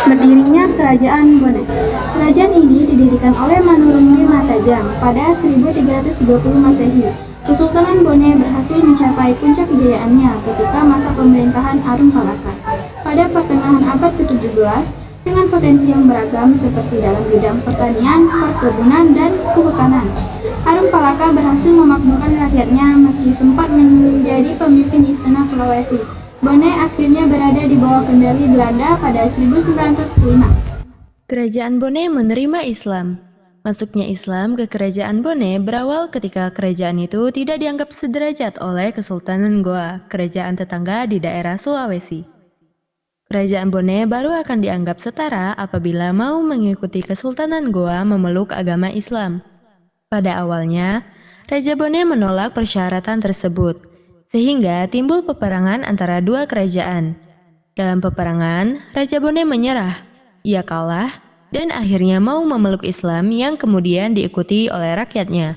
Berdirinya Kerajaan Bone. Kerajaan ini didirikan oleh Manurung Matajang pada 1330 Masehi. Kesultanan Bone berhasil mencapai puncak kejayaannya ketika masa pemerintahan Arum Palaka. Pada pertengahan abad ke-17, dengan potensi yang beragam seperti dalam bidang pertanian, perkebunan, dan kehutanan, Arum Palaka berhasil memakmurkan rakyatnya meski sempat menjadi pemimpin di istana Sulawesi. Bone akhirnya berada di bawah kendali Belanda pada 1905. Kerajaan Bone menerima Islam. Masuknya Islam ke Kerajaan Bone berawal ketika kerajaan itu tidak dianggap sederajat oleh Kesultanan Goa, kerajaan tetangga di daerah Sulawesi. Kerajaan Bone baru akan dianggap setara apabila mau mengikuti Kesultanan Goa memeluk agama Islam. Pada awalnya, Raja Bone menolak persyaratan tersebut, sehingga timbul peperangan antara dua kerajaan. Dalam peperangan, Raja Bone menyerah, ia kalah, dan akhirnya mau memeluk Islam yang kemudian diikuti oleh rakyatnya.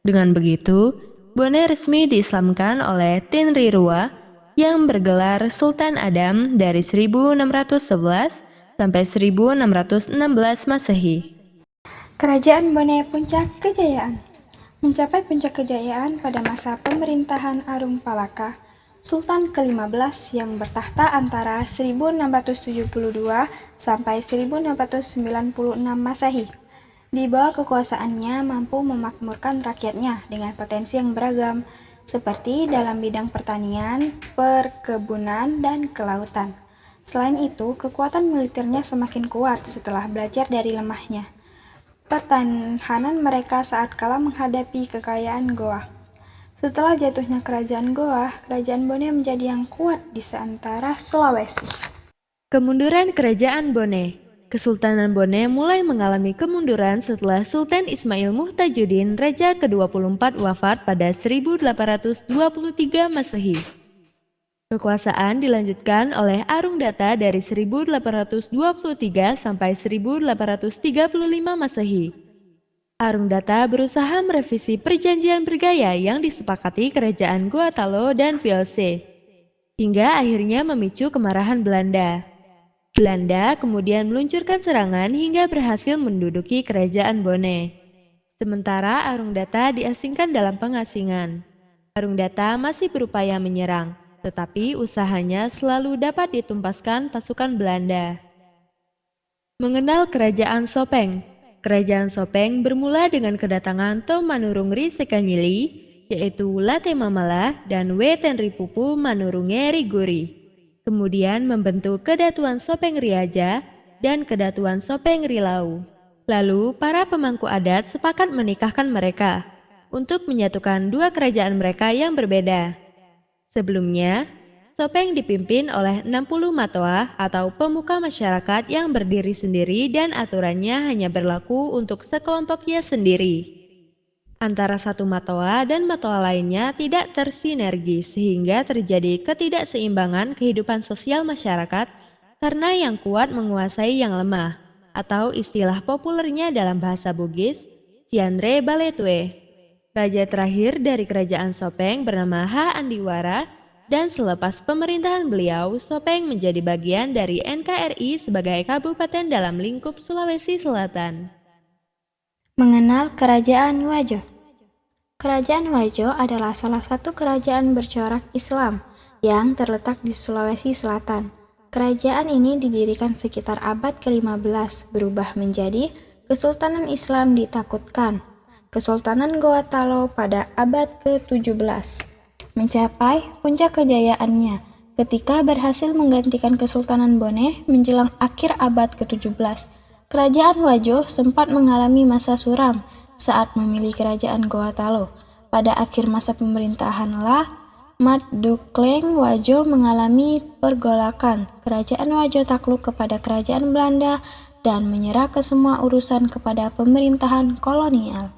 Dengan begitu, Bone resmi diislamkan oleh Tinrirua yang bergelar Sultan Adam dari 1611 sampai 1616 Masehi. Kerajaan Bone Puncak Kejayaan. Mencapai puncak kejayaan pada masa pemerintahan Arum Palaka, Sultan ke-15 yang bertahta antara 1672 sampai 1696 Masehi. Di bawah kekuasaannya mampu memakmurkan rakyatnya dengan potensi yang beragam, seperti dalam bidang pertanian, perkebunan, dan kelautan. Selain itu, kekuatan militernya semakin kuat setelah belajar dari lemahnya pertahanan mereka saat kala menghadapi kekayaan Goa. Setelah jatuhnya kerajaan Goa, kerajaan Bone menjadi yang kuat di seantara Sulawesi. Kemunduran Kerajaan Bone. Kesultanan Bone mulai mengalami kemunduran setelah Sultan Ismail Muhtajuddin Raja ke-24 wafat pada 1823 Masehi. Kekuasaan dilanjutkan oleh Arungdata dari 1823 sampai 1835 Masehi. Arungdata berusaha merevisi perjanjian bergaya yang disepakati kerajaan Goatalo dan Vlc, hingga akhirnya memicu kemarahan Belanda. Belanda kemudian meluncurkan serangan hingga berhasil menduduki kerajaan Bone. Sementara Arungdata diasingkan dalam pengasingan. Arungdata masih berupaya menyerang, tetapi usahanya selalu dapat ditumpaskan pasukan Belanda. Mengenal Kerajaan Sopeng. Kerajaan Sopeng bermula dengan kedatangan Tom Manurungri Sekanyili, yaitu Late Mamala dan Wetenripupu Manurunge Riguri. Kemudian membentuk Kedatuan Sopeng Riaja dan Kedatuan Sopeng Rilau. Lalu para pemangku adat sepakat menikahkan mereka untuk menyatukan dua kerajaan mereka yang berbeda. Sebelumnya, Sopeng dipimpin oleh 60 matoa atau pemuka masyarakat yang berdiri sendiri dan aturannya hanya berlaku untuk sekelompoknya sendiri. Antara satu matoa dan matoa lainnya tidak tersinergi sehingga terjadi ketidakseimbangan kehidupan sosial masyarakat karena yang kuat menguasai yang lemah, atau istilah populernya dalam bahasa Bugis, Ciandre Baletue. Raja terakhir dari kerajaan Sopeng bernama Ha Andiwara, dan selepas pemerintahan beliau, Sopeng menjadi bagian dari NKRI sebagai kabupaten dalam lingkup Sulawesi Selatan. Mengenal Kerajaan Wajo. Kerajaan Wajo adalah salah satu kerajaan bercorak Islam yang terletak di Sulawesi Selatan. Kerajaan ini didirikan sekitar abad ke-15, berubah menjadi Kesultanan Islam Ditakutkan, Kesultanan Goatalo pada abad ke-17. Mencapai puncak kejayaannya ketika berhasil menggantikan Kesultanan Bone menjelang akhir abad ke-17. Kerajaan Wajo sempat mengalami masa suram saat memilih kerajaan Goatalo. Pada akhir masa pemerintahan Mat Dukleng, Wajo mengalami pergolakan. Kerajaan Wajo takluk kepada kerajaan Belanda dan menyerah ke semua urusan kepada pemerintahan kolonial.